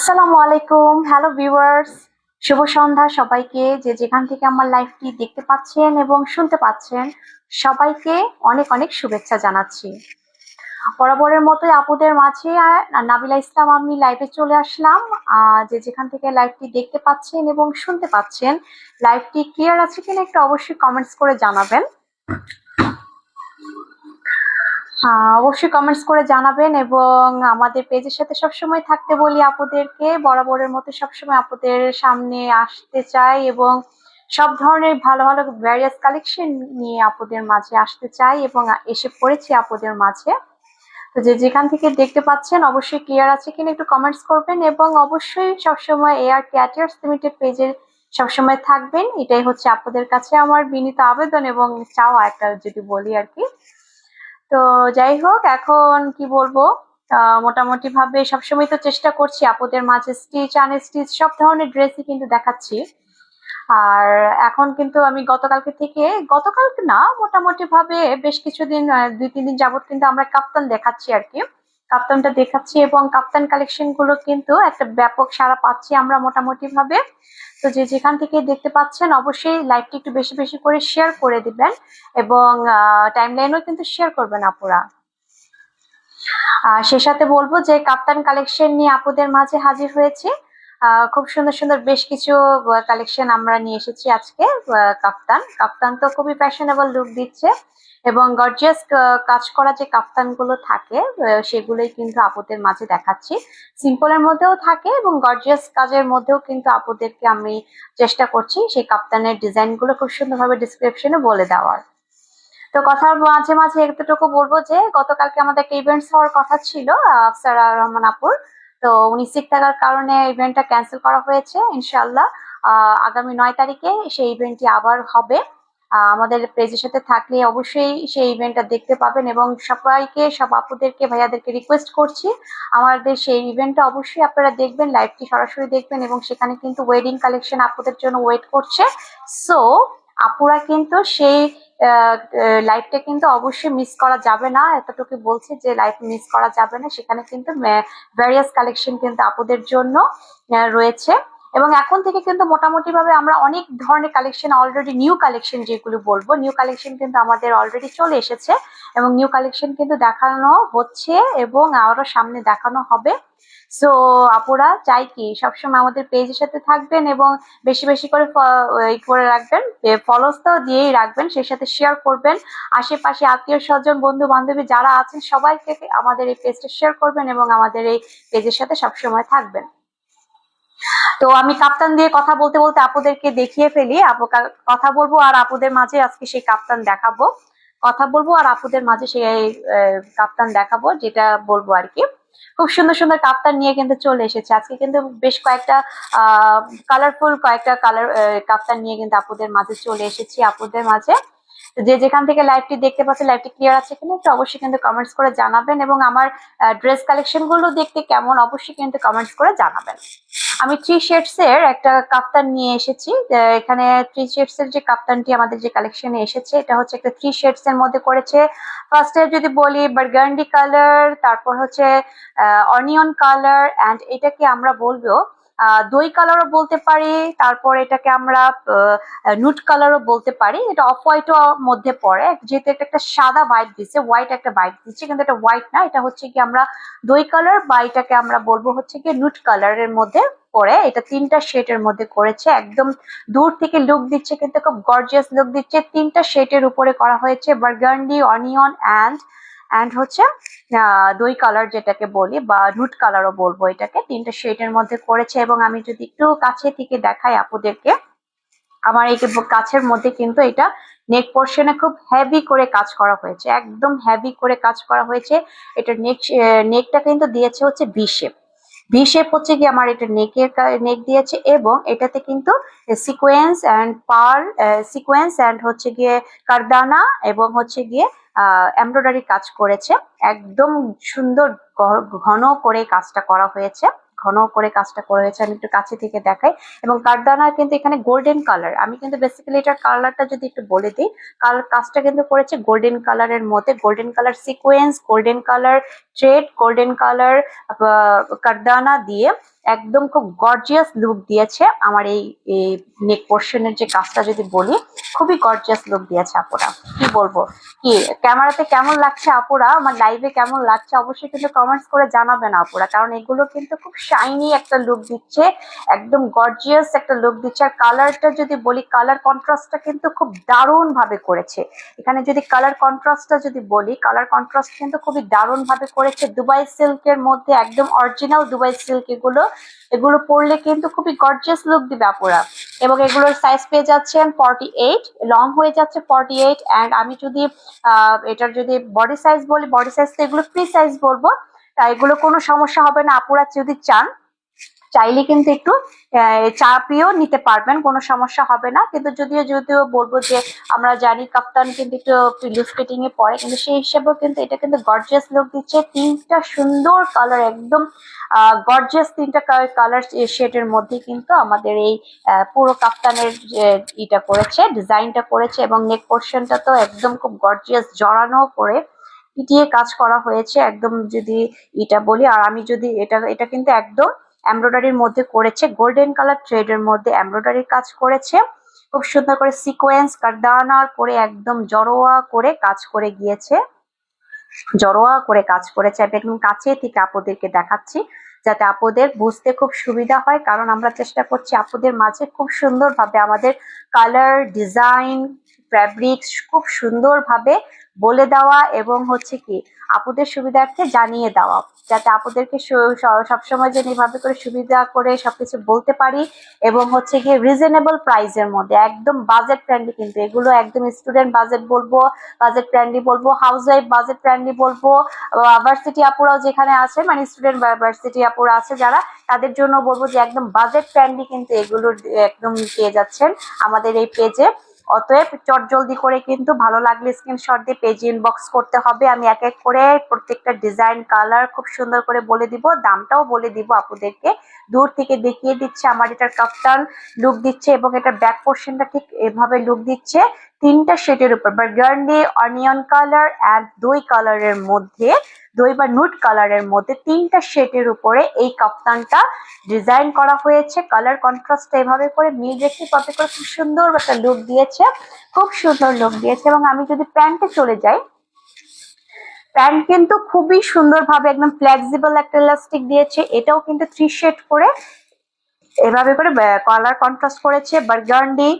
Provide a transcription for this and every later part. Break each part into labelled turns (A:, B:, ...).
A: আসসালামু আলাইকুম, hello viewers. শুভ সন্ধ্যা সবাইকে, যে যেখান থেকে আমার লাইভটি দেখতে পাচ্ছেন এবং শুনতে পাচ্ছেন, সবাইকে অনেক অনেক শুভেচ্ছা জানাচ্ছি। বরাবরের মতোই আপুদের মাঝে নাবিলা ইসলাম আমি লাইভে চলে আসলাম। যে যেখান থেকে লাইভটি দেখতে পাচ্ছেন এবং শুনতে পাচ্ছেন, লাইভটি ক্লিয়ার আছে কিনা একটু অবশ্যই কমেন্টস করে জানাবেন। অবশ্যই কমেন্টস করে জানাবেন এবং আমাদের পেজের সাথে সবসময় থাকতে বলি আপুদেরকে। বরাবরের মতো সবসময় আপুদের সামনে আসতে চাই এবং সব ধরনের ভালো ভালো ভ্যারিয়াস কালেকশন নিয়ে আপুদের মাঝে আসতে চাই এবং এসে পড়েছি আপুদের মাঝে। তো যে যেখান থেকে দেখতে পাচ্ছেন অবশ্যই ক্লিয়ার আছে কিনা একটু কমেন্টস করবেন এবং অবশ্যই সবসময় এআর ক্যাটার্স লিমিটেড পেজের সবসময় থাকবেন। এটাই হচ্ছে আপনাদের কাছে আমার বিনীত আবেদন এবং চাওয়া একটা, যদি বলি আর কি। তো যাই হোক, এখন কি বলবো, মোটামুটি ভাবে সবসময় তো চেষ্টা করছি আপুদের মাঝে স্টিচ আনস্টিচ সব ধরনের ড্রেসই কিন্তু দেখাচ্ছি। আর এখন কিন্তু আমি গতকালকে না, মোটামুটি ভাবে বেশ কিছুদিন, 2-3 দিন যাবত কিন্তু আমরা কাপ্তান দেখাচ্ছি আর কি। কাপ্তানটা দেখাচ্ছি এবং কাপ্তান কালেকশন গুলো কিন্তু একটা ব্যাপক সাড়া পাচ্ছি আমরা মোটামুটি ভাবে। তো যে যেখান থেকে দেখতে পাচ্ছেন অবশ্যই লাইভটি একটু বেশি বেশি করে শেয়ার করে দিবেন এবং টাইমলাইনও কিন্তু শেয়ার করবেন আপুরা। সে সাথে বলবো যে কাপ্তান কালেকশন নিয়ে আপুদের মাঝে হাজির হয়েছি। খুব সুন্দর সুন্দর বেশ কিছু কালেকশন আমরা নিয়ে এসেছি আজকে। কাপ্তান কাপ্তান তো খুবই ফ্যাশনেবল লুক দিচ্ছে এবং গর্জিয়াস কাজ করা যে কাপ্তান গুলো থাকে, সেগুলোই কিন্তু আপুদের মাঝে দেখাচ্ছি। সিম্পলের মধ্যেও থাকে এবং গর্জিয়াস কাজের মধ্যেও কিন্তু আপুদেরকে আমি চেষ্টা করছি সেই কাপ্তানের ডিজাইন গুলো খুব সুন্দরভাবে ডিসক্রিপশনে বলে দেওয়ার। তো কথার মাঝে মাঝে এতটুকু বলবো যে গতকালকে আমাদের একটা ইভেন্টস হওয়ার কথা ছিল আফসারা রহমান আপুর। তো উনি সিক থাকার কারণে ইভেন্টটা ক্যান্সেল করা হয়েছে। ইনশাআল্লাহ আগামী 9 তারিখে সেই ইভেন্টটি আবার হবে। আমাদের পেজের সাথে থাকলে অবশ্যই সেই ইভেন্টটা দেখতে পাবেন এবং সবাইকে, সব আপুদেরকে, ভাইয়াদেরকে রিকোয়েস্ট করছি আমাদের সেই ইভেন্টটা অবশ্যই আপনারা দেখবেন, লাইভটি সরাসরি দেখবেন এবং সেখানে কিন্তু ওয়েডিং কালেকশন আপুদের জন্য ওয়েট করছে। সো আপুরা কিন্তু সেই লাইভটা কিন্তু অবশ্যই মিস করা যাবে না, এতটুকু বলছি যে লাইভ মিস করা যাবে না। সেখানে কিন্তু ভ্যারিয়াস কালেকশন কিন্তু আপুদের জন্য রয়েছে এবং এখন থেকে কিন্তু মোটামুটি ভাবে আমরা অনেক ধরনের কালেকশন, অলরেডি নিউ কালেকশন যেগুলো বলবো, নিউ কালেকশন কিন্তু আমাদের অলরেডি চলে এসেছে এবং নিউ কালেকশন কিন্তু দেখানো হচ্ছে এবং আরো সামনে দেখানো হবে। সো আপুরা চাই কি সবসময় আমাদের পেজের সাথে থাকবেন এবং বেশি বেশি করে করে রাখবেন, ফলোস তো দিয়েই রাখবেন, সেই সাথে শেয়ার করবেন। আশেপাশে আত্মীয় স্বজন, বন্ধু বান্ধবী যারা আছেন সবাইকে আমাদের এই পেজটা শেয়ার করবেন এবং আমাদের এই পেজের সাথে সবসময় থাকবেন। তো আমি কাপ্তান দিয়ে কথা বলতে বলতে আপুদেরকে দেখিয়ে ফেলি। কথা বলবো আর আপুদের মাঝে আজকে সেই কাপ্তান দেখাবো। কথা বলবো আর আপুদের মাঝে সেই কাপ্তান দেখাবো, যেটা বলবো আর কি। খুব সুন্দর সুন্দর কাপ্তান নিয়ে কিন্তু চলে এসেছে আজকে, কিন্তু বেশ কয়েকটা কালারফুল কয়েকটা কাপ্তান নিয়ে কিন্তু আপুদের মাঝে চলে এসেছি আপুদের মাঝে। যে যেখান থেকে লাইভটি দেখতে পাচ্ছেন, লাইভটি ক্লিয়ার আছে কিনা একটু অবশ্যই কিন্তু কমেন্টস করে জানাবেন এবং আমার ড্রেস কালেকশন গুলো দেখতে কেমন অবশ্যই কিন্তু কমেন্টস করে জানাবেন। আমি 3 শেডস এর একটা কাপ্তান নিয়ে এসেছি। এখানে 3 শেডস এর যে কাপ্তানটি আমাদের যে কালেকশনে এসেছে, এটা হচ্ছে একটা 3 শেডস এর মধ্যে করেছে। ফার্স্টে যদি বলি বার্গান্ডি কালার, তারপর হচ্ছে অনিয়ন কালার, এন্ড এটাকে আমরা বলবো দই কালারও বলতে পারি, তারপর এটাকে আমরা নুট কালারও বলতে পারি। এটা অফ হোয়াইট মধ্যে পড়ে, যেহেতু এটা একটা সাদা বাইট দিচ্ছে, হোয়াইট একটা বাইট দিচ্ছে, কিন্তু এটা হোয়াইট না, এটা হচ্ছে কি আমরা দই কালার বা এটাকে আমরা বলবো হচ্ছে কি নুট কালারের মধ্যে পড়ে। এটা 3টা শেডের মধ্যে করেছে, একদম দূর থেকে লুক দিচ্ছে কিন্তু খুব গর্জিয়াস লুক দিচ্ছে। 3টা শেডের উপরে করা হয়েছে বার্গান্ডি, অনিয়ন এন্ড হচ্ছে দই কালার যেটাকে বলি বা নুট কালারও বলবো, এটাকে 3টা শেডের মধ্যে করেছে। এবং আমি যদি একটু কাছে থেকে দেখাই আপুদেরকে, আমার এই কাছের মধ্যে কিন্তু এটা নেক পোর্শনে খুব হেভি করে কাজ করা হয়েছে, একদম হেভি করে কাজ করা হয়েছে। এটা নেকটা কিন্তু দিয়েছে হচ্ছে ভি শেপ হচ্ছে কি আমার এটা নেক দিয়েছে এবং এটাতে কিন্তু সিকোয়েন্স এন্ড হচ্ছে গিয়ে কারদানা এবং হচ্ছে গিয়ে এমব্রয়ডারি কাজ করেছে। একদম সুন্দর ঘন করে কাজটা করা হয়েছে, আমি একটু কাছে থেকে দেখাই। এবং কারদানা কিন্তু এখানে গোল্ডেন কালার, আমি কিন্তু বেসিক্যালি এটার কালারটা যদি একটু বলে দিই, কাজটা কিন্তু করেছে গোল্ডেন কালারের মধ্যে, golden colour sequence, golden colour thread, golden colour কারদানা দিয়ে একদম খুব গর্জিয়াস লুক দিয়েছে আমার এই নেক পোর্শনের যে কাজটা যদি বলি, খুবই গর্জিয়াস লুক দিয়েছে আপুরা। কি বলবো, কি ক্যামেরাতে কেমন লাগছে আপুরা, আমার লাইভে কেমন লাগছে অবশ্যই কিন্তু কমেন্টস করে জানাবেন আপুরা, কারণ এগুলো কিন্তু খুব শাইনি একটা লুক দিচ্ছে, একদম গর্জিয়াস একটা লুক দিচ্ছে। আর কালারটা যদি বলি, কালার কন্ট্রাস্টটা কিন্তু খুব দারুণ ভাবে করেছে। এখানে যদি কালার কন্ট্রাস্টটা যদি বলি, কালার কন্ট্রাস্ট কিন্তু খুবই দারুণ ভাবে করেছে। দুবাই সিল্কের মধ্যে একদম অরিজিনাল দুবাই সিল্ক এগুলো, এগুলো পরলে কিন্তু খুবই গর্জিয়াস লুক দিবে আপুরা। এবং এগুলোর সাইজ পেয়ে যাচ্ছেন 48, লং হয়ে যাচ্ছে 48। অ্যান্ড আমি যদি এটার যদি বডি সাইজ বলি, বডি সাইজ তো এগুলো ফ্রি সাইজ বলবো, তাই এগুলো কোনো সমস্যা হবে না আপুরা। যদি চান চাইলে কিন্তু একটু চাপিয়েও নিতে পারবেন, কোনো সমস্যা হবে না। কিন্তু যদিও যদিও বলবো যে আমরা জানি কাপ্তান কিন্তু একটু লুজ ফিটিং এ পড়ে, কিন্তু সেই হিসেবেও কিন্তু এটা কিন্তু গর্জিয়াস লুক দিচ্ছে। তিনটা সুন্দর কালার, একদম গর্জিয়াস তিনটা কালার শেডের মধ্যে কিন্তু আমাদের এই পুরো কাপ্তানের যে ইটা করেছে, ডিজাইনটা করেছে। এবং নেক পোর্শনটা তো একদম খুব গর্জিয়াস জড়ানো করে পিটিয়ে কাজ করা হয়েছে একদম, যদি এটা বলি। আর আমি যদি এটা এটা কিন্তু একদম এমব্রয়ডারির মধ্যে করেছে, গোল্ডেন কালার থ্রেডের মধ্যে এমব্রয়ডারি কাজ করেছে, খুব সুন্দর করে সিকোয়েন্স কারদানার করে একদম জড়োয়া করে কাজ করে গিয়েছে, জড়োয়া করে কাজ করেছে। আমি একদম কাছে থেকে আপুদেরকে দেখাচ্ছি যাতে আপুদের বুঝতে খুব সুবিধা হয়, কারণ আমরা চেষ্টা করছি আপুদের মাঝে খুব সুন্দরভাবে আমাদের কালার ডিজাইন ফ্যাব্রিক্স খুব সুন্দরভাবে বলে দেওয়া, এবং হচ্ছে কি আপুদের সুবিধার্থে জানিয়ে দেওয়া, যাতে আপুদেরকে সবসময় যেন এইভাবে করে সুবিধা করে সবকিছু বলতে পারি। এবং হচ্ছে গিয়ে রিজনেবল প্রাইসের মধ্যে একদম বাজেট ফ্রেন্ডলি, কিন্তু এগুলো একদম স্টুডেন্ট বাজেট বলবো, বাজেট ফ্রেন্ডলি বলবো, হাউস ওয়াইফ বাজেট ফ্রেন্ডলি বলবো, ভার্সিটি আপুরাও যেখানে আছে, মানে স্টুডেন্ট ভার্সিটি আপুরা আছে যারা, তাদের জন্য বলবো যে একদম বাজেট ফ্রেন্ডলি কিন্তু এগুলোর একদম পেয়ে যাচ্ছেন আমাদের এই পেজে। অতএব চট জলদি করে কিন্তু ভালো লাগলে স্ক্রিনশট দিয়ে পেজ ইনবক্স করতে হবে। আমি এক এক করে প্রত্যেকটা ডিজাইন কালার খুব সুন্দর করে বলে দিব, দামটাও বলে দিব আপুদেরকে। দূর থেকে দেখিয়ে দিচ্ছে আমার এটার কাফতান লুক দিচ্ছে, এবং এটার ব্যাক পোর্শনটা ঠিক এভাবে লুক দিচ্ছে। তিনটা শেডের উপর বার্গান্ডি, অনিয়ন কালার অ্যান্ড দই কালারের মধ্যে, দই বা নুট কালারের মধ্যে তিনটা শেডের উপরে এই কাফতানটা ডিজাইন করা হয়েছে। কালার কন্ট্রাস্ট এভাবে করে মিল রেখে কপি করে খুব সুন্দর একটা লুক দিয়েছে, খুব সুন্দর লুক দিয়েছে। এবং আমি যদি প্যান্টে চলে যাই, প্যান্ট কিন্তু খুবই সুন্দর ভাবে একদম ফ্লেক্সিবল একটা ইলাস্টিক দিয়েছে, এটাও কিন্তু 3 শেড করে এভাবে করে কালার কন্ট্রাস্ট করেছে। বার্গান্ডি,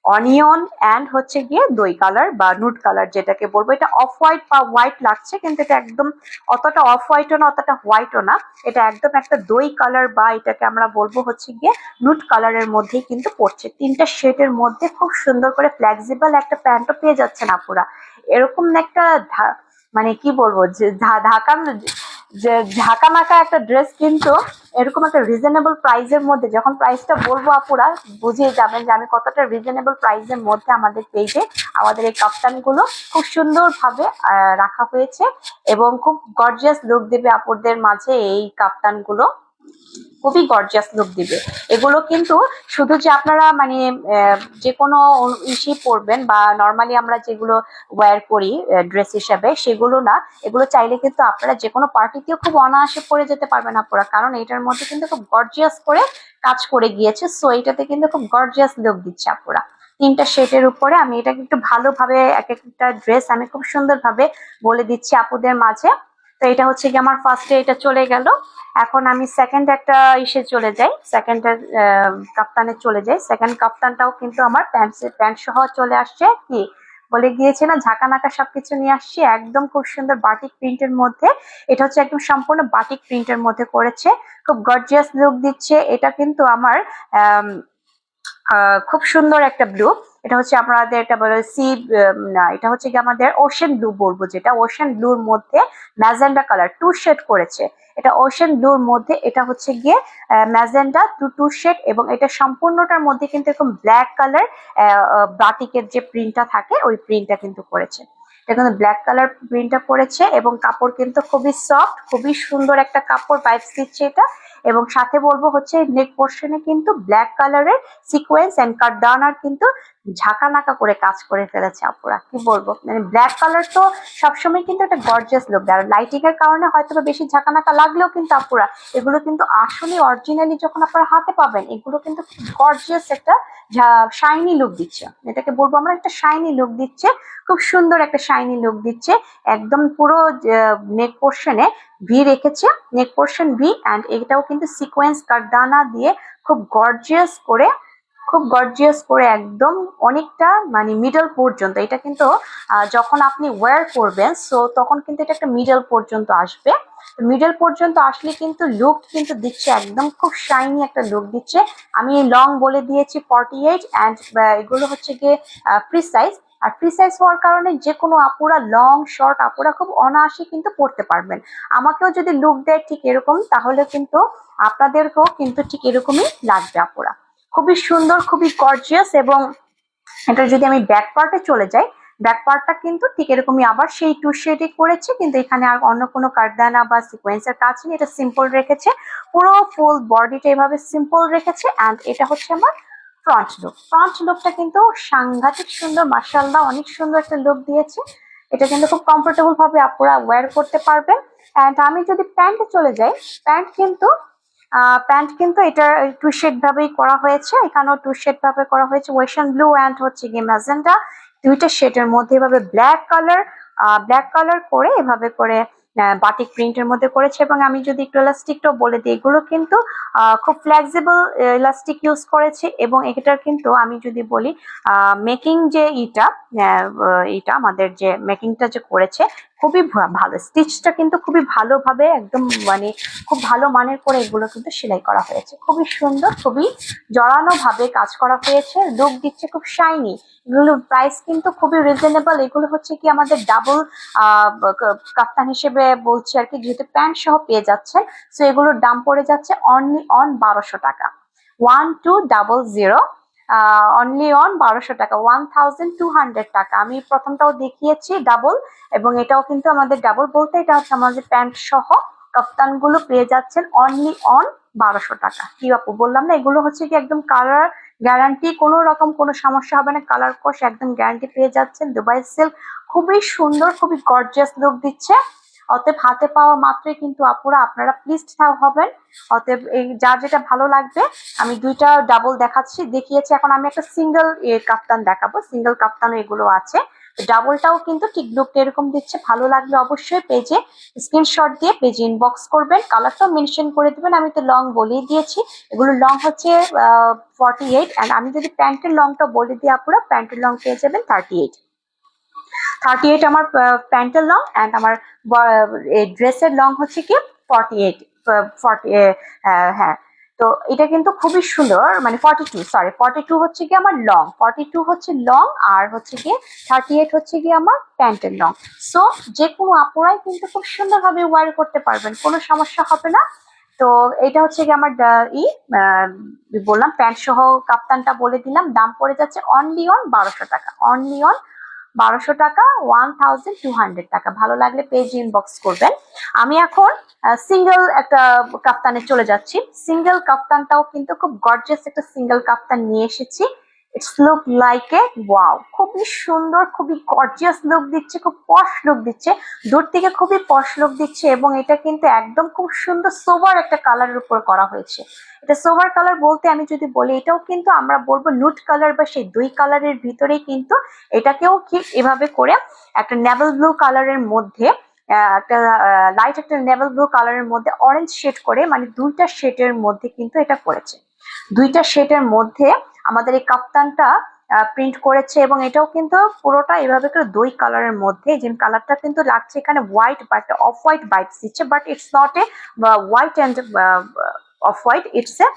A: অনিয়ন অ্যান্ড হচ্ছে গিয়ে দই কালার বা নুট কালার যেটাকে বলবো, এটা অফ হোয়াইট বা হোয়াইট লাগছে, কিন্তু এটা একদম অতটা অফ হোয়াইটও না অতটা হোয়াইটও না, এটা একদম একটা দই কালার বা এটাকে আমরা বলবো হচ্ছে গিয়ে নুট কালারের মধ্যেই কিন্তু পড়ছে। তিনটা শেডের মধ্যে খুব সুন্দর করে ফ্লেক্সিবল একটা প্যান্টও পেয়ে যাচ্ছেন আপুরা। এরকম একটা মানে কি বলবো যে ঢাকা, যে ঝাঁকা নাকা একটা ড্রেস কিন্তু এরকম একটা রিজনেবল প্রাইসের মধ্যে, যখন প্রাইসটা বলবো আপুরা বুঝিয়ে যাবেন যে আমি কতটা রিজনেবল প্রাইসের মধ্যে আমাদের পেজে আমাদের এই কাপ্তানগুলো খুব সুন্দরভাবে রাখা হয়েছে, এবং খুব গর্জিয়াস লুক দেবে আপুদের মাঝে এই কাপ্তানগুলো, খুবই গর্জিয়াস লুক দিবে। এগুলো কিন্তু শুধু যে আপনারা মানে যে কোনো ইসি পরবেন বা নর্মালি আমরা যেগুলো ওয়্যার করি ড্রেস হিসাবে সেগুলো না, এগুলো চাইলে কিন্তু আপনারা যে কোনো পার্টিতেও খুব অনায়াসে পরে যেতে পারবেন আপনারা, কারণ এটার মধ্যে কিন্তু খুব গর্জিয়াস করে কাজ করে গিয়েছে। সো এটাতে কিন্তু খুব গর্জিয়াস লুক দিচ্ছে আপুরা। তিনটা শেডের উপরে আমি এটাকে একটু ভালোভাবে এক একটা ড্রেস আমি খুব সুন্দরভাবে বলে দিচ্ছি আপুদের মাঝে। তো এটা হচ্ছে কি আমার ফার্স্টে এটা চলে গেল। এখন আমি সেকেন্ড একটা ইসে চলে যাই, সেকেন্ড কাপ্তানে চলে যাই। সেকেন্ড কাপ্তানটাও কিন্তু আমার প্যান্ট সহ চলে আসছে, কি বলে গিয়েছে না ঝাঁকা নাকা সবকিছু নিয়ে আসছি, একদম খুব সুন্দর বাটিক প্রিন্টের মধ্যে। এটা হচ্ছে একদম সম্পূর্ণ বাটিক প্রিন্টের মধ্যে করেছে, খুব গর্জিয়াস লুক দিচ্ছে। এটা কিন্তু আমার খুব সুন্দর একটা ব্লু, এটা হচ্ছে আপনাদের এটা বলে সি, না এটা হচ্ছে কি আমাদের ওশেন ব্লু বলবো, যেটা ওশেন ব্লুর মধ্যে ম্যাজেন্ডা কালার 2 শেড করেছে। এটা ওশেন ব্লুর মধ্যে এটা হচ্ছে গিয়ে ম্যাজেন্ডা 2 শেড, এবং এটা সম্পূর্ণটার মধ্যে কিন্তু এরকম ব্ল্যাক কালার বাটিকের যে প্রিন্টটা থাকে ওই প্রিন্টটা কিন্তু করেছে। এটা কিন্তু ব্ল্যাক কালার প্রিন্টটা করেছে, এবং কাপড় কিন্তু খুবই সফট, খুবই সুন্দর একটা কাপড় ভাইবস দিচ্ছে এটা। এবং সাথে বলবো হচ্ছে নেক পোর্শনে কিন্তু ব্ল্যাক কালারের সিকোয়েন্স এন্ড কাটদানার কিন্তু ঝাঁকা নাকা করে কাজ করে ফেলেছে আপুরা। কি বলবো, মানে ব্ল্যাক কালার তো সবসময় কিন্তু একটা গর্জিয়াস লুক দেয়, আর লাইটিং এর কারণে হয়তো বেশি ঝাঁকা নাকা লাগলেও কিন্তু আপুরা এগুলো কিন্তু আসলে অরিজিনালি যখন আপনারা হাতে পাবেন এগুলো কিন্তু গর্জিয়াস একটা শাইনি লুক দিচ্ছে, এটাকে বলবো আমরা একটা শাইনি লুক দিচ্ছে, খুব সুন্দর একটা শাইনি লুক দিচ্ছে। একদম পুরো নেক পোর্শনে ভি রেখেছে, নেক পোর্শন ভি, অ্যান্ড এটাও কিন্তু সিকোয়েন্স কাটদানা দিয়ে খুব গর্জিয়াস করে, খুব গর্জিয়াস করে একদম অনেকটা মানে মিডল পর্যন্ত। এটা কিন্তু যখন আপনি ওয়্যার করবেন সো তখন কিন্তু এটা একটা মিডল পর্যন্ত আসবে, মিডল পর্যন্ত আসলে কিন্তু লুক কিন্তু দিচ্ছে একদম খুব শাইনি একটা লুক দিচ্ছে। আমি লং বলে দিয়েছি 48, অ্যান্ড এগুলো হচ্ছে গিয়ে ফ্রি সাইজ, আর ফ্রি সাইজ হওয়ার কারণে যে কোনো আপুরা লং শর্ট আপুরা খুব অনায়াসে কিন্তু পড়তে পারবেন। আমাকেও যদি লুক দেয় ঠিক এরকম তাহলে কিন্তু আপনাদেরকেও কিন্তু ঠিক এরকমই লাগবে আপুরা। খুবই সুন্দর, খুবই গর্জিয়াস। এবং এটা যদি আমি ব্যাক পার্টে চলে যাই, ব্যাক পার্টটা কিন্তু ঠিক এরকমই আবার সেই টু শেডে করেছে, কিন্তু এখানে আর অন্য কোনো কারদানা বা সিকোয়েন্সের কাজ নেই, এটা সিম্পল রেখেছে, পুরো ফুল বডিটা এভাবে সিম্পল রেখেছে। অ্যান্ড এটা হচ্ছে আমার ফ্রন্ট লুক, ফ্রন্ট লুকটা কিন্তু সাংঘাতিক সুন্দর, মাশাআল্লাহ অনেক সুন্দর একটা লুক দিয়েছে। এটা কিন্তু খুব কমফোর্টেবল ভাবে আপনারা ওয়্যার করতে পারবেন। অ্যান্ড আমি যদি প্যান্টে চলে যাই, প্যান্ট কিন্তু এটা টু শেড ভাবেই করা হয়েছে, এখানেও টু শেড ভাবে করা হয়েছে, ওয়েশন ব্লু অ্যান্ড হচ্ছে গিয়ে ম্যাজেন্টা, দুইটা শেডের মধ্যে এভাবে ব্ল্যাক কালার করে এভাবে করে বাটিক প্রিন্টের মধ্যে করেছে। এবং আমি যদি একটু ইলাস্টিকটাও বলে দিই, এগুলো কিন্তু খুব ফ্লেক্সিবল ইলাস্টিক ইউজ করেছে। এবং এটার কিন্তু আমি যদি বলি মেকিং যে এইটা আমাদের যে মেকিংটা যে করেছে খুবই ভালো, স্টিচটা কিন্তু খুবই ভালোভাবে একদম মানে খুব ভালো মানের করে এগুলো কিন্তু সেলাই করা হয়েছে, খুবই সুন্দর, খুবই জড়ানো ভাবে কাজ করা হয়েছে, লুক দিচ্ছে খুব শাইনি। এগুলোর প্রাইস কিন্তু খুবই রিজনেবল, এগুলো হচ্ছে কি আমাদের ডাবল কাফতান হিসেবে বলছি আর কি, যেহেতু প্যান্ট সহ পেয়ে যাচ্ছেন, সো এগুলোর দাম পড়ে যাচ্ছে অনলি অন 1200 টাকা, 1200, অনলি অন 1200 টাকা, 1200 টাকা। আমি প্রথমটাও দেখিয়েছি ডাবল, এবং এটাও কিন্তু আমাদের ডাবল বলতে এটা হচ্ছে আমাদের প্যান্ট সহ কাফতান গুলো পেয়ে যাচ্ছেন অনলি অন 1200 টাকা। কি আপু বললাম না, এগুলো হচ্ছে কি একদম কালার গ্যারান্টি, কোনো রকম কোনো সমস্যা হবে না, কালার কোর্স একদম গ্যারান্টি পেয়ে যাচ্ছেন। দুবাই সিল্ক খুবই সুন্দর, খুবই গর্জিয়াস লুক দিচ্ছে। অতএব হাতে পাওয়া মাত্রই কিন্তু আপুরা আপনারা প্লিজড হবেন। অতএব এই যার যেটা ভালো লাগবে, আমি দুইটা ডাবল দেখিয়েছি, এখন আমি একটা সিঙ্গেল কাপ্তান দেখাবো, সিঙ্গেল কাপ্তানও এগুলো আছে। ডাবলটাও কিন্তু ঠিক লুকটা এরকম দিচ্ছে, ভালো লাগলে অবশ্যই পেজে স্ক্রিনশট দিয়ে পেজে ইনবক্স করবেন, কালারটাও মেনশন করে দিবেন। আমি তো লং বলেই দিয়েছি, এগুলো লং হচ্ছে 48, অ্যান্ড আমি যদি প্যান্টের লংটা বলে দিই আপুরা, প্যান্টের লং পেয়ে যাবেন 38 আমার প্যান্টের লং, অ্যান্ড আমার ড্রেসের লং হচ্ছে কি 48, 40, হ্যাঁ। তো এটা কিন্তু খুবই সুন্দর, মানে 42 হচ্ছে কি আমার লং, 42 হচ্ছে লং, আর হচ্ছে কি 38 হচ্ছে কি আমার প্যান্টের লং। সো যে কোনো আপুরাই কিন্তু খুব সুন্দরভাবে ওয়্যার করতে পারবেন, কোনো সমস্যা হবে না। তো এটা হচ্ছে কি আমার বললাম প্যান্ট সহ কাপ্তানটা বলে দিলাম, দাম পড়ে যাচ্ছে অনলি অন 1200 টাকা, অনলি অন 1200 টাকা, 1200 টাকা। ভালো লাগলে পেজ ইনবক্স করবেন। আমি এখন সিঙ্গেল একটা কাপ্তানে চলে যাচ্ছি, সিঙ্গেল কাপ্তানটাও কিন্তু খুব গর্জিয়াস একটা সিঙ্গেল কাপ্তান নিয়ে এসেছি। It's look like a wow, খুবই সুন্দর, খুবই গর্জিয়াস লুক দিচ্ছে, খুব পশ লুক দিচ্ছে, দূর থেকে খুবই পশ লুক দিচ্ছে। এবং এটা কিন্তু একদম খুব সুন্দর সোবার একটা কালারের উপর করা হয়েছে। এটা সোবার কালার বলতে আমি যদি বলি, এটাও কিন্তু আমরা বলবো নুট কালার বা সেই দুই কালারের ভিতরেই কিন্তু এটাকেও ঠিক এভাবে করে একটা নেভেল ব্লু কালারের মধ্যে একটা লাইট একটা নেভেল ব্লু কালারের মধ্যে অরেঞ্জ শেড করে, মানে দুইটা শেডের মধ্যে কিন্তু এটা করেছে, দুইটা শেডের মধ্যে আমাদের এই কাপ্তানটা প্রিন্ট করেছে। এবং এটাও কিন্তু পুরোটা এভাবে করে দুই কালারের মধ্যে, যে কালারটা কিন্তু লাগছে এখানে হোয়াইট বা একটা অফ হোয়াইট বাইটস দিচ্ছে, but it's not a white and off white, it's a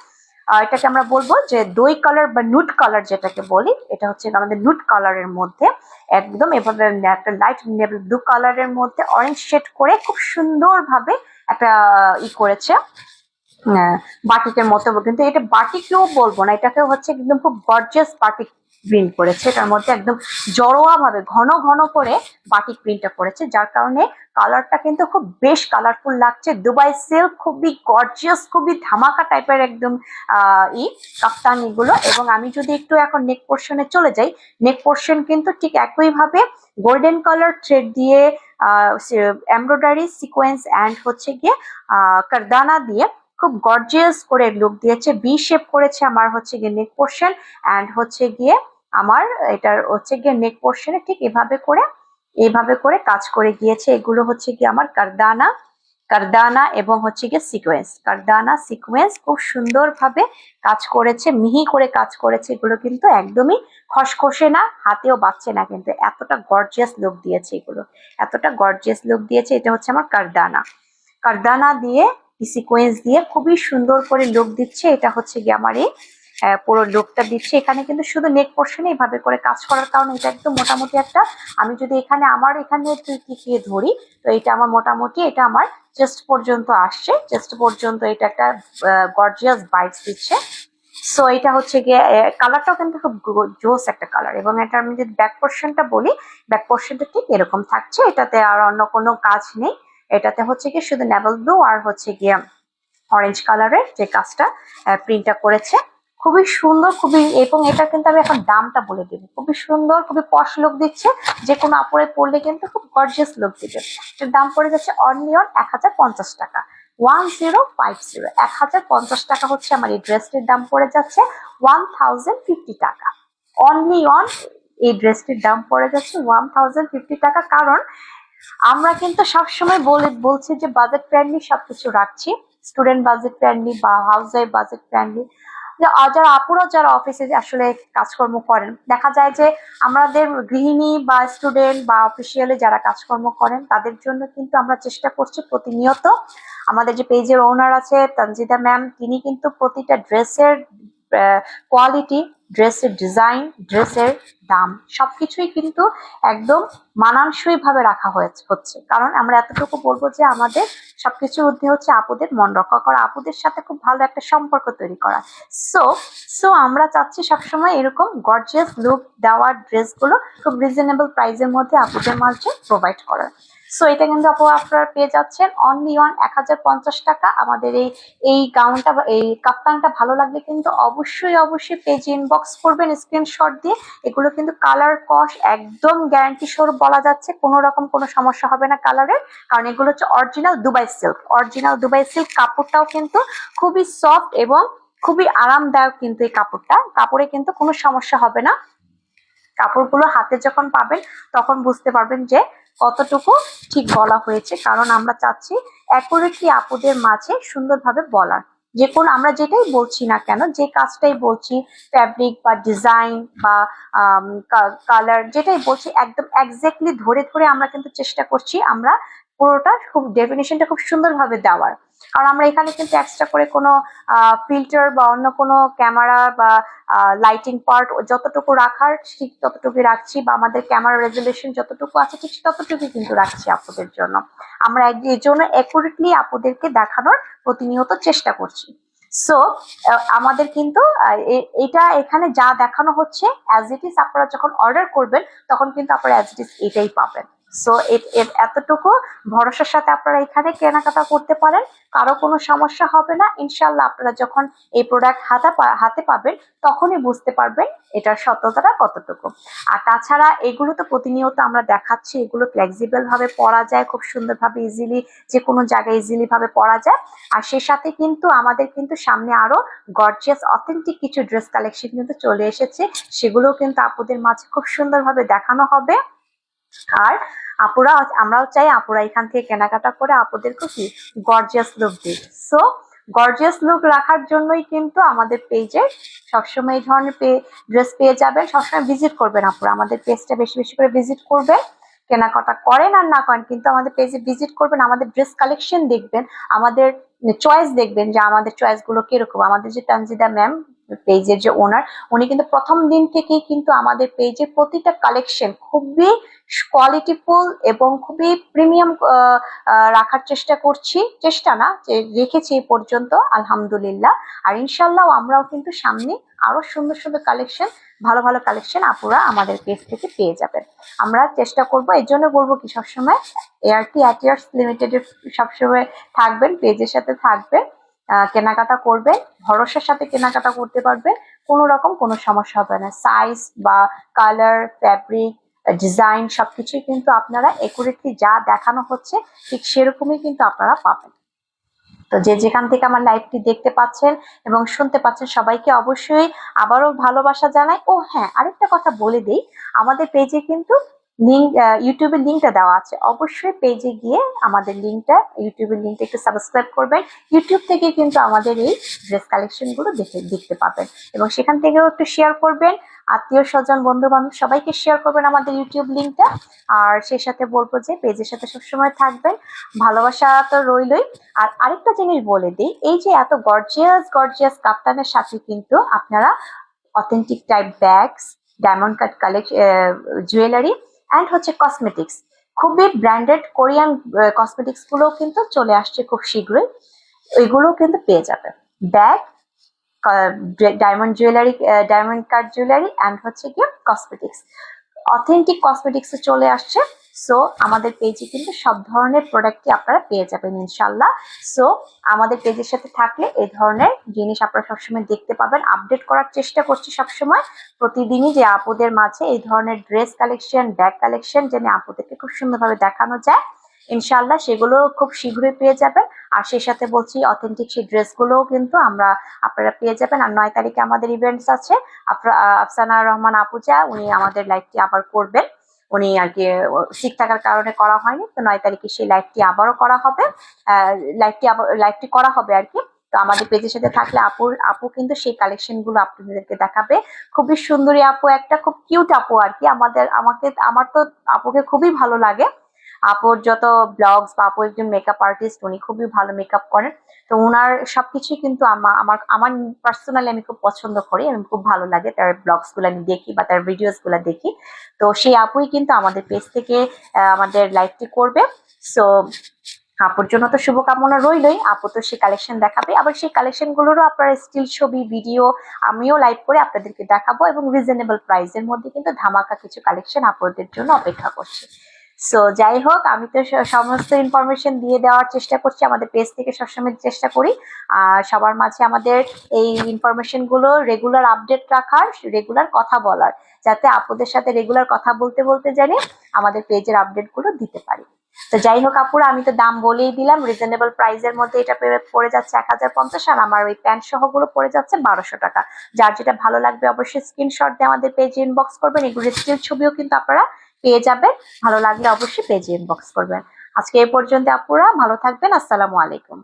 A: এটাকে আমরা বলবো যে দই কালার বা নুট কালার যেটাকে বলি, এটা হচ্ছে আমাদের নুট কালারের মধ্যে একদম এভাবে একটা লাইট নেভি ব্লু কালারের মধ্যে অরেঞ্জ শেড করে খুব সুন্দরভাবে একটা করেছে, বাটিকের মতো, কিন্তু এটা বাটিকেও বলবো না, এটাকে হচ্ছে একদম খুব গর্জিয়াস বাটিক প্রিন্ট করেছে। এটার মধ্যে একদম জড়োয়া ভাবে ঘন ঘন করে বাটিক প্রিন্টটা করেছে, যার কারণে কালারটা কিন্তু খুব বেশ কালারফুল লাগছে। দুবাই সিল্ক খুবই গর্জিয়াস, খুবই ধামাকা টাইপের একদম কাফতান এগুলো। এবং আমি যদি একটু এখন নেক পোর্শনে চলে যাই, নেক পোর্শন কিন্তু ঠিক একই ভাবে গোল্ডেন কালার থ্রেড দিয়ে এমব্রয়ডারি সিকোয়েন্স অ্যান্ড হচ্ছে গিয়ে কারদানা দিয়ে খুব গর্জিয়াস করে লুক দিয়েছে। বি শেপ করেছে আমার হচ্ছে গিয়ে নেক পোর্শন, অ্যান্ড হচ্ছে গিয়ে আমার এটার হচ্ছে গিয়ে নেক পোর্শনে ঠিক এইভাবে করে কাজ করে গিয়েছে। এগুলো হচ্ছে গিয়ে আমার কারদানা এবং হচ্ছে গিয়ে সিকোয়েন্স, কারদানা সিকোয়েন্স খুব সুন্দর ভাবে কাজ করেছে, মিহি করে কাজ করেছে। এগুলো কিন্তু একদমই খসখসে না, হাতেও বাজছে না, কিন্তু এতটা গর্জিয়াস লুক দিয়েছে এগুলো, এতটা গর্জিয়াস লুক দিয়েছে। এটা হচ্ছে আমার কারদানা দিয়ে সিকোয়েন্স দিয়ে খুবই সুন্দর করে লুক দিচ্ছে। এটা হচ্ছে গিয়ে আমার এই পুরো লুকটা দিচ্ছে। এখানে কিন্তু শুধু নেক পোর্শনে এইভাবে করে কাজ করার কারণে এটা একদম মোটামুটি একটা, আমি যদি আমার এখানে টিকিয়ে ধরি, তো এটা আমার মোটামুটি এটা আমার চেস্ট পর্যন্ত আসছে, চেস্ট পর্যন্ত এটা একটা গর্জিয়াস বাইটস দিচ্ছে। সো এটা হচ্ছে গিয়ে কালারটাও কিন্তু খুব জোস একটা কালার। এবং এটা আমি যদি ব্যাক পোর্শনটা বলি, ব্যাক পোর্শনটা ঠিক এরকম থাকছে, এটাতে আর অন্য কোনো কাজ নেই। এটাতে হচ্ছে গিয়ে শুধু নেভেল ব্লু আর হচ্ছে গিয়ে অরেঞ্জ কালারের যে কাজটা প্রিন্টটা করেছে, খুবই সুন্দর খুবই। এবং এটা কিন্তু আমি এখন দামটা বলে দেব, খুবই সুন্দর খুবই পশ লুক দিচ্ছে, যে কোনো আপরে পরলে কিন্তু খুব গর্জিয়াস লুক দিবে। এটার দাম পড়ে যাচ্ছে অনলি অন 1050 টাকা, 1050, 1050 টাকা হচ্ছে আমার এই ড্রেসটির দাম পড়ে যাচ্ছে 1050 টাকা। অনলি অন এই ড্রেসটির দাম পড়ে যাচ্ছে 1050 টাকা। কারণ আমরা কিন্তু সবসময় বলছি যে বাজেট ফ্রেন্ডলি সবকিছু রাখছি, স্টুডেন্ট বাজেট ফ্রেন্ডলি বা হাউস ওয়াইফ বাজেট ফ্রেন্ডলি। যারা আপুরা যারা অফিসে আসলে কাজকর্ম করেন, দেখা যায় যে আমাদের গৃহিণী বা স্টুডেন্ট বা অফিসিয়ালি যারা কাজকর্ম করেন, তাদের জন্য কিন্তু আমরা চেষ্টা করছি প্রতিনিয়ত। আমাদের যে পেজের ওনার আছে তানজিদা ম্যাম, তিনি কিন্তু প্রতিটা ড্রেসের কোয়ালিটি, ড্রেসের ডিজাইন, ড্রেসের দাম সবকিছুই কিন্তু একদম মানানসই ভাবে রাখা হচ্ছে। কারণ আমরা এতটুকু বলবো যে আমাদের সবকিছুর ঊর্ধ্বে হচ্ছে আপুদের মন রক্ষা করা, আপুদের সাথে খুব ভালো একটা সম্পর্ক তৈরি করা। সো সো আমরা চাচ্ছি সবসময় এরকম গর্জিয়াস লুক দেওয়ার ড্রেসগুলো খুব রিজনেবল প্রাইসের মধ্যে আপুদের মাঝে প্রোভাইড করার। সো এটা কিন্তু আপনারা পেয়ে যাচ্ছেন অনলি অন 1050 টাকা। আমাদের এই গাউনটা বা এই কাপ্তানটা ভালো লাগলে কিন্তু অবশ্যই পেজে ইনবক্স করবেন স্ক্রিনশট দিয়ে। এগুলো কিন্তু কালার কস একদম গ্যারান্টি স্বরূপ বলা যাচ্ছে, কোনো রকম কোনো সমস্যা হবে না কালারের, কারণ এগুলো হচ্ছে original Dubai silk. Original Dubai silk কাপড়টাও কিন্তু খুবই সফট এবং খুবই আরামদায়ক, কিন্তু এই কাপড়ে কিন্তু কোনো সমস্যা হবে না। কাপড়গুলো হাতে যখন পাবেন তখন বুঝতে পারবেন যে কতটুকু ঠিক বলা হয়েছে। কারণ আমরা চাচ্ছি অ্যাকুরেটলি আপুদের মাঝে সুন্দরভাবে বলার, যে কোন আমরা যেটাই বলছি না কেন, যে কাজটাই বলছি, ফ্যাব্রিক বা ডিজাইন বা কালার যেটাই বলছি, একদম এক্স্যাক্টলি ধরে ধরে আমরা কিন্তু চেষ্টা করছি আমরা পুরোটা খুব ডেফিনেশনটা খুব সুন্দরভাবে দেওয়ার। কারণ আমরা এখানে কিন্তু এক্সট্রা করে কোনো ফিল্টার বা অন্য কোনো ক্যামেরা বা লাইটিং পার্ট যতটুকু রাখার ঠিক ততটুকু রাখছি, বা আমাদের ক্যামেরা রেজুলেশন যতটুকু আছে ঠিক ততটুকু কিন্তু রাখছি আপুদের জন্য। আমরা এই জন্য অ্যাকুরেটলি আপুদেরকে দেখানোর প্রতিনিয়ত চেষ্টা করছি। সো আমাদের কিন্তু এটা এখানে যা দেখানো হচ্ছে অ্যাজ ইট ইজ, আপনারা যখন অর্ডার করবেন তখন কিন্তু আপনারা অ্যাজ ইট ইজ এটাই পাবেন। সো এতটুকু ভরসার সাথে আপনারা এখানে কেনাকাটা করতে পারেন, কারো কোনো সমস্যা হবে না ইনশাল্লাহ। আপনারা যখন এই প্রোডাক্ট হাতে পাবেন তখনই বুঝতে পারবেন এটার সত্যতাটা কতটুকু। আর তাছাড়া এগুলো তো প্রতিনিয়ত আমরা দেখাচ্ছি, এগুলো ফ্লেক্সিবল ভাবে পরা যায়, খুব সুন্দরভাবে ইজিলি যে কোনো জায়গায় ইজিলি ভাবে পরা যায়। আর সেই সাথে কিন্তু আমাদের কিন্তু সামনে আরো গর্জিয়াস অথেন্টিক কিছু ড্রেস কালেকশন কিন্তু চলে এসেছে, সেগুলো কিন্তু আপুদের মাঝে খুব সুন্দরভাবে দেখানো হবে। আর আমরাও চাই আপুরা এখান থেকে কেনাকাটা করে আপুদেরকে কি গর্জিয়াস লুক দিই। সো গর্জিয়াস লুক রাখার জন্যই কিন্তু আমাদের পেজে সবসময় এই ধরনের ড্রেস পেয়ে যাবেন। সবসময় ভিজিট করবেন আপুরা, আমাদের পেজটা বেশি বেশি করে ভিজিট করবেন। কেনাকাটা করেন আর না করেন কিন্তু আমাদের পেজে ভিজিট করবেন, আমাদের ড্রেস কালেকশন দেখবেন, আমাদের চয়েস দেখবেন যে আমাদের চয়েস গুলো কিরকম। আমাদের যে তানজিদা ম্যাম পেজের যে ওনার, উনি কিন্তু প্রথম দিন থেকেই কিন্তু আমাদের পেজের প্রতিটা কালেকশন খুবই কোয়ালিটিফুল এবং খুবই প্রিমিয়াম রাখার চেষ্টা করছি, চেষ্টা না যে রেখেছি এই পর্যন্ত আলহামদুলিল্লাহ। আর ইনশাল্লাহ আমরাও কিন্তু সামনে আরো সুন্দর সুন্দর কালেকশন, ভালো ভালো কালেকশন আপুরা আমাদের পেজ থেকে পেয়ে যাবেন। আমরা চেষ্টা করব, এই জন্য বলবো কি সবসময় এআরটি অ্যাটিয়ার্স লিমিটেড সবসময় থাকবেন, পেজের সাথে থাকবেন, কেনাকাটা করবেন, ভরসার সাথে কেনাকাটা করতে পারবেন, কোনো রকম কোনো সমস্যা হবে না। সাইজ বা কালার, ফ্যাব্রিক, ডিজাইন সবকিছুই কিন্তু আপনারা একুরেটলি যা দেখানো হচ্ছে ঠিক সেরকমই কিন্তু আপনারা পাবেন। তো যে যেখান থেকে আমার লাইভটি দেখতে পাচ্ছেন এবং শুনতে পাচ্ছেন সবাইকে অবশ্যই আবারও ভালোবাসা জানাই। ও হ্যাঁ, আরেকটা কথা বলে দিই, আমাদের পেজে কিন্তু লিঙ্ক, ইউটিউবের লিঙ্কটা দেওয়া আছে, অবশ্যই পেজে গিয়ে আমাদের লিঙ্কটা, ইউটিউবের লিঙ্কটা একটু সাবস্ক্রাইব করবেন। ইউটিউব থেকে কিন্তু আমাদের এই ড্রেস কালেকশন গুলো দেখতে পাবেন এবং সেখান থেকেও একটু শেয়ার করবেন, আত্মীয় স্বজন বন্ধু বান্ধব সবাইকে শেয়ার করবেন আমাদের ইউটিউব লিঙ্কটা। আর সেই সাথে বলবো যে পেজের সাথে সবসময় থাকবেন, ভালোবাসা তো রইলই। আর আরেকটা জিনিস বলে দিই, এই যে এত গর্জিয়াস গর্জিয়াস কাপ্তানের সাথে কিন্তু আপনারা authentic type bags, diamond cut collection, jewellery and হচ্ছে কসমেটিক্স, খুবই ব্র্যান্ডেড কোরিয়ান কসমেটিক্স গুলো কিন্তু চলে আসছে খুব শীঘ্রই, ওইগুলো কিন্তু পেয়ে যাবে। Bag, diamond jewellery, diamond cut jewellery and হচ্ছে গিয়ে কসমেটিক্স, অথেন্টিক কসমেটিক্স চলে আসছে। সো আমাদের পেজে কিন্তু সব ধরনের প্রোডাক্টই আপনারা পেয়ে যাবেন ইনশাল্লাহ। সো আমাদের পেজের সাথে থাকলে এই ধরনের জিনিস আপনারা সবসময় দেখতে পাবেন। আপডেট করার চেষ্টা করছি সবসময়, প্রতিদিনই যে আপুদের মাঝে এই ধরনের ড্রেস কালেকশন, ব্যাগ কালেকশন যেন আপুদেরকে খুব সুন্দরভাবে দেখানো যায় ইনশাল্লাহ, সেগুলো খুব শীঘ্রই পেয়ে যাবেন। আর সেই সাথে বলছি অথেন্টিক সেই ড্রেসগুলোও কিন্তু আপনারা পেয়ে যাবেন। আর 9 তারিখে আমাদের ইভেন্টস আছে, আফসানা রহমান আপুজা উনি আমাদের লাইভটি আবার করবেন, উনি আর কি সিক থাকার কারণে করা হয়নি, তো 9 তারিখে সেই লাইভটি আবারও করা হবে, লাইভটি করা হবে আর কি। তো আমাদের পেজের সাথে থাকলে আপু কিন্তু সেই কালেকশন গুলো আপনাদেরকে দেখাবে। খুবই সুন্দরী আপু, একটা খুব কিউট আপু আর কি, আমার তো আপুকে খুবই ভালো লাগে। আপুর যত ব্লগস বা আপু একজন মেকআপ আর্টিস্ট, উনি খুবই ভালো মেকআপ করেন। তো উনার সবকিছুই কিন্তু আমার পার্সোনালি আমি খুব পছন্দ করি, আমি খুব ভালো লাগে তার ব্লগস গুলো আমি দেখি বা তার ভিডিওস গুলো দেখি। তো সেই আপুই কিন্তু আমাদের পেজ থেকে আমাদের লাইভটি করবে। সো আপুর জন্য তো শুভকামনা রইলই, আপু তো সেই কালেকশন দেখাবে, আবার সেই কালেকশন গুলোরও আপনারা স্টিল ছবি, ভিডিও আমিও লাইভ করে আপনাদেরকে দেখাবো এবং রিজনেবল প্রাইসের মধ্যে কিন্তু ধামাকা কিছু কালেকশন আপনাদের জন্য অপেক্ষা করছে। সো যাই হোক, আমি তো সমস্ত ইনফরমেশন দিয়ে দেওয়ার চেষ্টা করছি, আমাদের পেজ থেকে সবসময় চেষ্টা করি আর সবার মাঝে আমাদের এই ইনফরমেশন গুলো রেগুলার আপডেট রাখার, রেগুলার কথা বলার, যাতে আপুদের সাথে রেগুলার কথা বলতে বলতে জানি আমাদের পেজের আপডেট গুলো দিতে পারি। তো যাই হোক আপুরা, আমি তো দাম বলেই দিলাম, রিজনেবল প্রাইসের মধ্যে এটা পড়ে যাচ্ছে 1050, আর আমার ওই প্যান্ট সহ গুলো পড়ে যাচ্ছে 1200 টাকা। যার যেটা ভালো লাগবে অবশ্যই স্ক্রিনশট দিয়ে আমাদের পেজে ইনবক্স করবেন, এগুলো স্টিল ছবিও কিন্তু আপনারা পেয়ে যাবেন, ভালো লাগলে অবশ্যই পেজে ইনবক্স করবেন। আজকে এই পর্যন্ত আপুরা, ভালো থাকবেন, আসসালামু আলাইকুম।